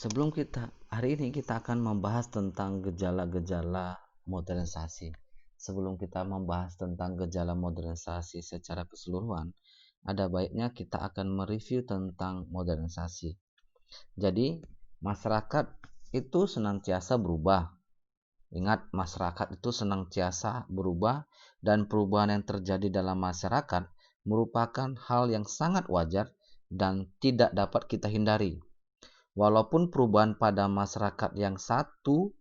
Hari ini kita akan membahas tentang gejala-gejala modernisasi. Sebelum kita membahas tentang gejala modernisasi secara keseluruhan, ada baiknya kita akan mereview tentang modernisasi. Jadi, masyarakat itu senantiasa berubah. Ingat, masyarakat itu senantiasa berubah dan perubahan yang terjadi dalam masyarakat merupakan hal yang sangat wajar dan tidak dapat kita hindari. Walaupun perubahan pada masyarakat yang satu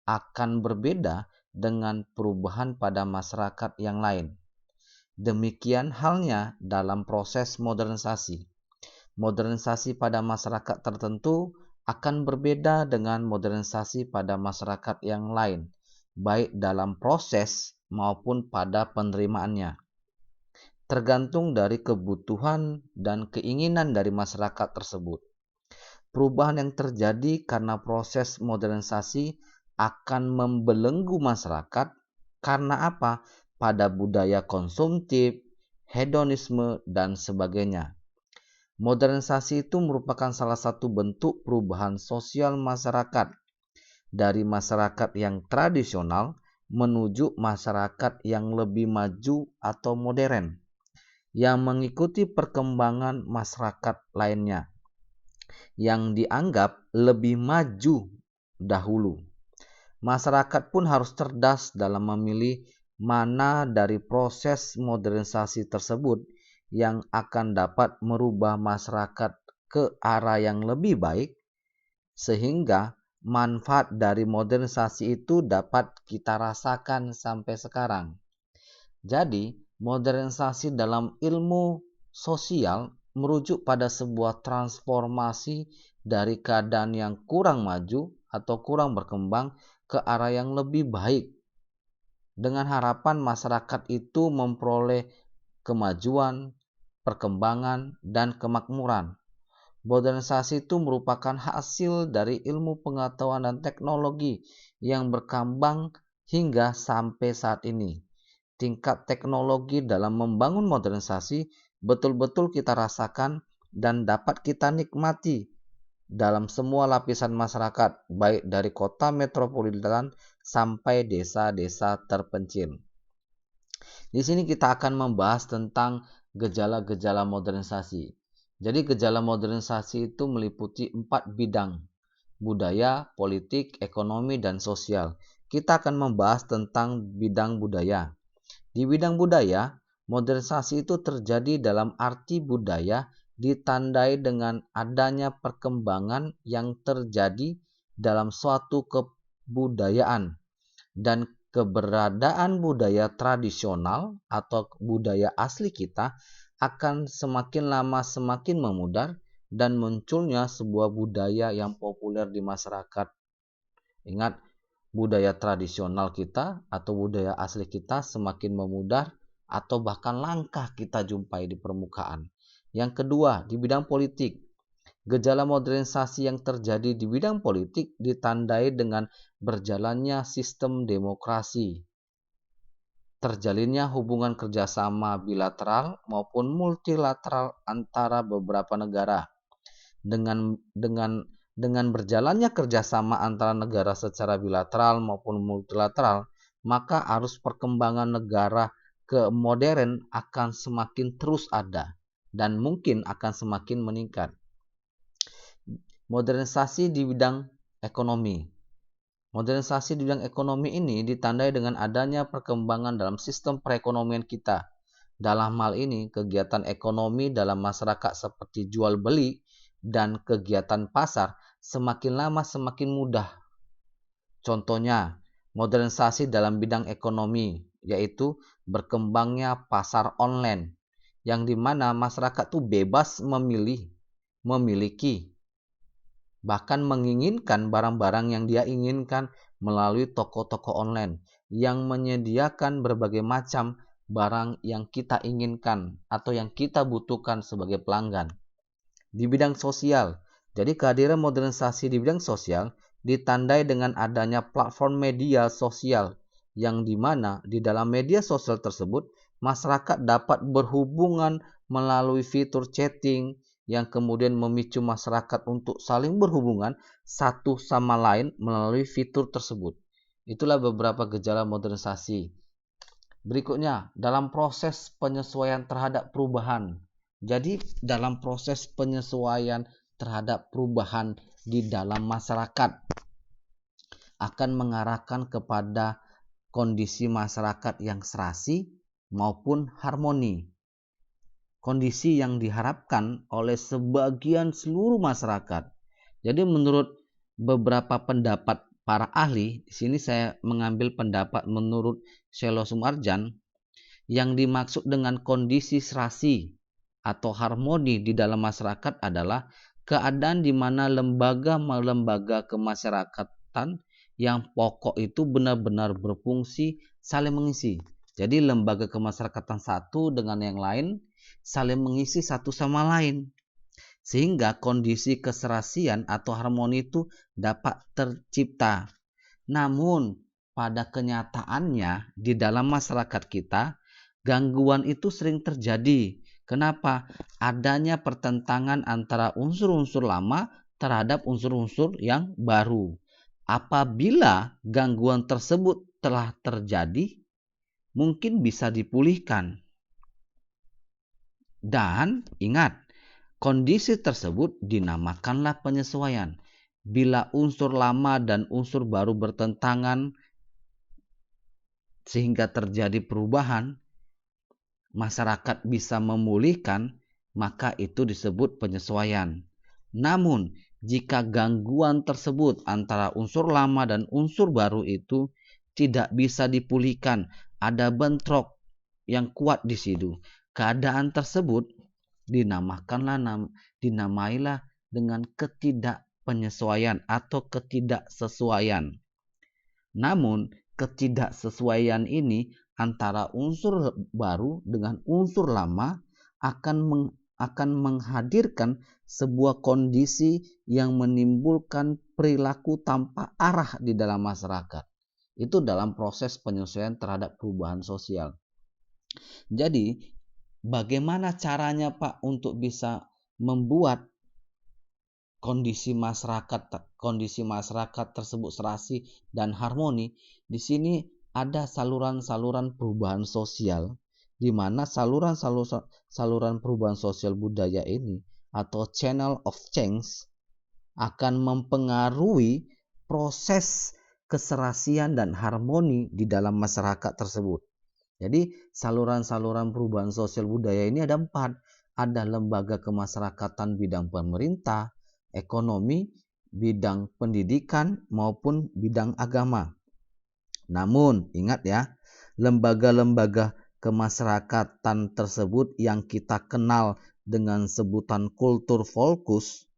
akan berbeda dengan perubahan pada masyarakat yang lain. Demikian halnya dalam proses modernisasi. Modernisasi pada masyarakat tertentu akan berbeda dengan modernisasi pada masyarakat yang lain, baik dalam proses maupun pada penerimaannya. Tergantung dari kebutuhan dan keinginan dari masyarakat tersebut. Perubahan yang terjadi karena proses modernisasi akan membelenggu masyarakat karena apa? Pada budaya konsumtif, hedonisme, dan sebagainya. Modernisasi itu merupakan salah satu bentuk perubahan sosial masyarakat dari masyarakat yang tradisional menuju masyarakat yang lebih maju atau modern yang mengikuti perkembangan masyarakat lainnya yang dianggap lebih maju dahulu. Masyarakat pun harus cerdas dalam memilih mana dari proses modernisasi tersebut yang akan dapat merubah masyarakat ke arah yang lebih baik, sehingga manfaat dari modernisasi itu dapat kita rasakan sampai sekarang. Jadi, modernisasi dalam ilmu sosial merujuk pada sebuah transformasi dari keadaan yang kurang maju atau kurang berkembang ke arah yang lebih baik, dengan harapan masyarakat itu memperoleh kemajuan, perkembangan, dan kemakmuran. Modernisasi itu merupakan hasil dari ilmu pengetahuan dan teknologi yang berkembang hingga sampai saat ini. Tingkat teknologi dalam membangun modernisasi betul-betul kita rasakan dan dapat kita nikmati dalam semua lapisan masyarakat, baik dari kota metropolitan sampai desa-desa terpencil. Di sini kita akan membahas tentang gejala-gejala modernisasi. Jadi gejala modernisasi itu meliputi 4 bidang: budaya, politik, ekonomi, dan sosial. Kita akan membahas tentang bidang budaya. Di bidang budaya, modernisasi itu terjadi dalam arti budaya ditandai dengan adanya perkembangan yang terjadi dalam suatu kebudayaan dan keberadaan budaya tradisional atau budaya asli kita akan semakin lama semakin memudar dan munculnya sebuah budaya yang populer di masyarakat. Ingat, budaya tradisional kita atau budaya asli kita semakin memudar atau bahkan langka kita jumpai di permukaan. Yang kedua, di bidang politik. Gejala modernisasi yang terjadi di bidang politik ditandai dengan berjalannya sistem demokrasi, terjalinnya hubungan kerjasama bilateral maupun multilateral antara beberapa negara. Dengan berjalannya kerjasama antara negara secara bilateral maupun multilateral, maka arus perkembangan negara ke modern akan semakin terus ada dan mungkin akan semakin meningkat. Modernisasi di bidang ekonomi. Modernisasi di bidang ekonomi ini ditandai dengan adanya perkembangan dalam sistem perekonomian kita. Dalam hal ini, kegiatan ekonomi dalam masyarakat seperti jual beli dan kegiatan pasar semakin lama semakin mudah. Contohnya, modernisasi dalam bidang ekonomi, yaitu berkembangnya pasar online, yang dimana masyarakat tuh bebas memiliki, bahkan menginginkan barang-barang yang dia inginkan melalui toko-toko online yang menyediakan berbagai macam barang yang kita inginkan atau yang kita butuhkan sebagai pelanggan. Di bidang sosial, jadi kehadiran modernisasi di bidang sosial ditandai dengan adanya platform media sosial yang dimana di dalam media sosial tersebut masyarakat dapat berhubungan melalui fitur chatting, yang kemudian memicu masyarakat untuk saling berhubungan satu sama lain melalui fitur tersebut. Itulah beberapa gejala modernisasi. Berikutnya, dalam proses penyesuaian terhadap perubahan. Jadi, dalam proses penyesuaian terhadap perubahan di dalam masyarakat akan mengarahkan kepada kondisi masyarakat yang serasi maupun harmoni. Kondisi yang diharapkan oleh sebagian seluruh masyarakat. Jadi menurut beberapa pendapat para ahli, di sini saya mengambil pendapat menurut Selo Sumarjan, yang dimaksud dengan kondisi serasi atau harmoni di dalam masyarakat adalah keadaan di mana lembaga-lembaga kemasyarakatan yang pokok itu benar-benar berfungsi saling mengisi. Jadi lembaga kemasyarakatan satu dengan yang lain saling mengisi satu sama lain, sehingga kondisi keserasian atau harmoni itu dapat tercipta. Namun pada kenyataannya di dalam masyarakat kita, gangguan itu sering terjadi. Kenapa? Adanya pertentangan antara unsur-unsur lama terhadap unsur-unsur yang baru. Apabila gangguan tersebut telah terjadi, mungkin bisa dipulihkan. Dan ingat, kondisi tersebut dinamakanlah penyesuaian. Bila unsur lama dan unsur baru bertentangan sehingga terjadi perubahan, masyarakat bisa memulihkan, maka itu disebut penyesuaian. Namun, jika gangguan tersebut antara unsur lama dan unsur baru itu tidak bisa dipulihkan, ada bentrok yang kuat di situ, keadaan tersebut dinamailah dengan ketidakpenyesuaian atau ketidaksesuaian. Namun, ketidaksesuaian ini antara unsur baru dengan unsur lama akan menghadirkan sebuah kondisi yang menimbulkan perilaku tanpa arah di dalam masyarakat. Itu dalam proses penyesuaian terhadap perubahan sosial. Jadi, bagaimana caranya Pak untuk bisa membuat kondisi masyarakat tersebut serasi dan harmoni? Di sini ada saluran-saluran perubahan sosial, di mana saluran perubahan sosial budaya ini atau channel of change akan mempengaruhi proses keserasian dan harmoni di dalam masyarakat tersebut. Jadi saluran-saluran perubahan sosial budaya ini ada 4. Ada lembaga kemasyarakatan bidang pemerintah, ekonomi, bidang pendidikan, maupun bidang agama. Namun ingat ya, lembaga-lembaga kemasyarakatan tersebut yang kita kenal dengan sebutan kultur fokus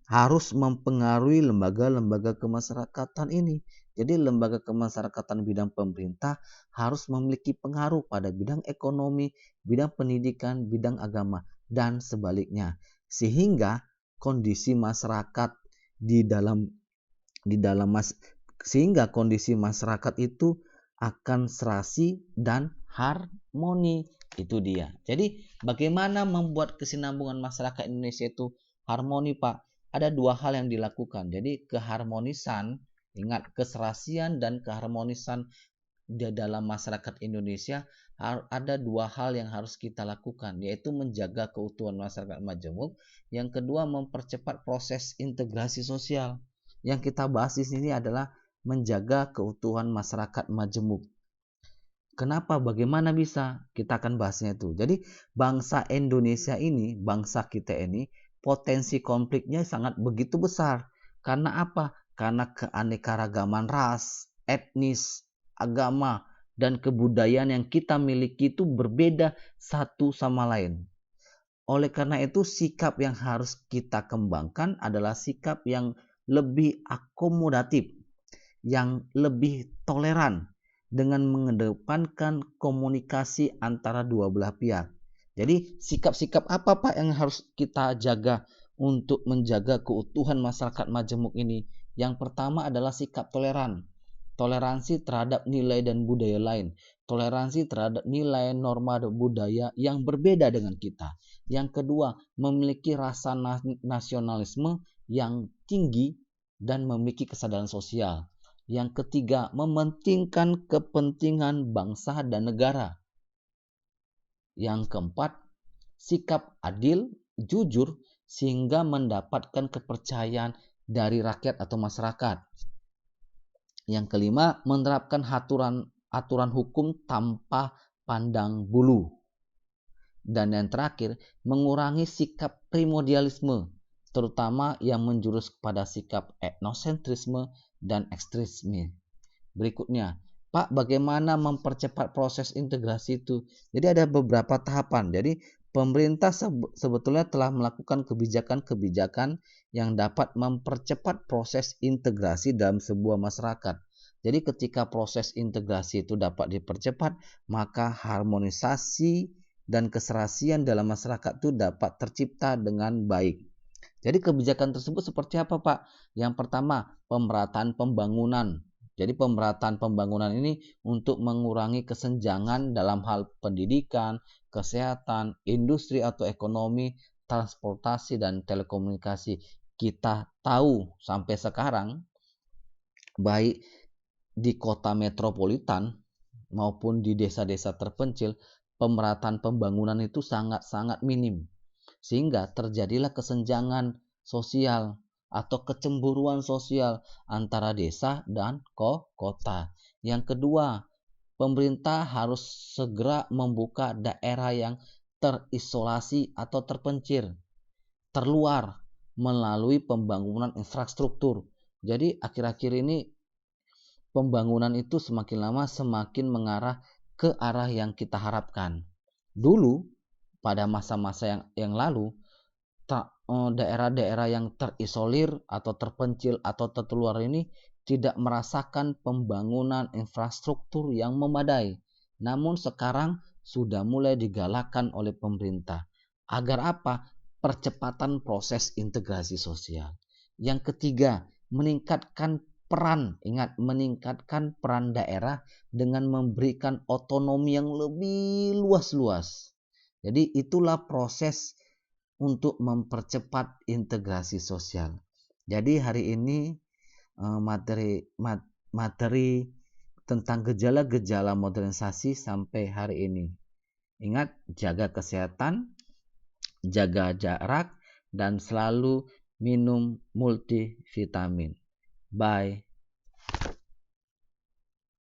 harus mempengaruhi lembaga-lembaga kemasyarakatan ini. Jadi lembaga kemasyarakatan bidang pemerintah harus memiliki pengaruh pada bidang ekonomi, bidang pendidikan, bidang agama, dan sebaliknya. Sehingga kondisi masyarakat sehingga kondisi masyarakat itu akan serasi dan harmoni. Itu dia. Jadi bagaimana membuat kesinambungan masyarakat Indonesia itu harmoni, Pak? Ada 2 hal yang dilakukan. Jadi keharmonisan, ingat, keserasian dan keharmonisan di dalam masyarakat Indonesia, ada 2 hal yang harus kita lakukan, yaitu menjaga keutuhan masyarakat majemuk. Yang kedua, mempercepat proses integrasi sosial. Yang kita bahas di sini adalah menjaga keutuhan masyarakat majemuk. Kenapa? Bagaimana bisa? Kita akan bahasnya itu. Jadi bangsa Indonesia ini, bangsa kita ini, potensi konfliknya sangat begitu besar. Karena apa? Karena keanekaragaman ras, etnis, agama, dan kebudayaan yang kita miliki itu berbeda satu sama lain. Oleh karena itu, sikap yang harus kita kembangkan adalah sikap yang lebih akomodatif, yang lebih toleran, dengan mengedepankan komunikasi antara dua belah pihak. Jadi sikap-sikap apa Pak yang harus kita jaga untuk menjaga keutuhan masyarakat majemuk ini? Yang pertama adalah sikap toleran. toleransi terhadap nilai dan budaya lain, toleransi terhadap nilai, norma, dan budaya yang berbeda dengan kita. Yang kedua, memiliki rasa nasionalisme yang tinggi dan memiliki kesadaran sosial. Yang ketiga, mementingkan kepentingan bangsa dan negara. Yang keempat, sikap adil, jujur, sehingga mendapatkan kepercayaan dari rakyat atau masyarakat. Yang kelima, menerapkan aturan hukum tanpa pandang bulu. Dan yang terakhir, mengurangi sikap primordialisme, terutama yang menjurus kepada sikap etnosentrisme dan ekstremisme. Berikutnya, Pak, bagaimana mempercepat proses integrasi itu? Jadi ada beberapa tahapan. Jadi pemerintah sebetulnya telah melakukan kebijakan-kebijakan yang dapat mempercepat proses integrasi dalam sebuah masyarakat. Jadi ketika proses integrasi itu dapat dipercepat, maka harmonisasi dan keserasian dalam masyarakat itu dapat tercipta dengan baik. Jadi kebijakan tersebut seperti apa, Pak? Yang pertama, pemerataan pembangunan. Jadi pemerataan pembangunan ini untuk mengurangi kesenjangan dalam hal pendidikan, kesehatan, industri atau ekonomi, transportasi, dan telekomunikasi. Kita tahu sampai sekarang, baik di kota metropolitan maupun di desa-desa terpencil, pemerataan pembangunan itu sangat-sangat minim. Sehingga terjadilah kesenjangan sosial atau kecemburuan sosial antara desa dan kota. Yang kedua, pemerintah harus segera membuka daerah yang terisolasi atau terluar melalui pembangunan infrastruktur. Jadi akhir-akhir ini pembangunan itu semakin lama semakin mengarah ke arah yang kita harapkan. Dulu pada masa-masa yang lalu, daerah-daerah yang terisolir atau terpencil atau terluar ini tidak merasakan pembangunan infrastruktur yang memadai. Namun sekarang sudah mulai digalakkan oleh pemerintah. Agar apa? Percepatan proses integrasi sosial. Yang ketiga, meningkatkan peran daerah dengan memberikan otonomi yang lebih luas-luas. Jadi itulah proses untuk mempercepat integrasi sosial. Jadi hari ini materi tentang gejala-gejala modernisasi sampai hari ini. Ingat, jaga kesehatan, jaga jarak, dan selalu minum multivitamin. Bye.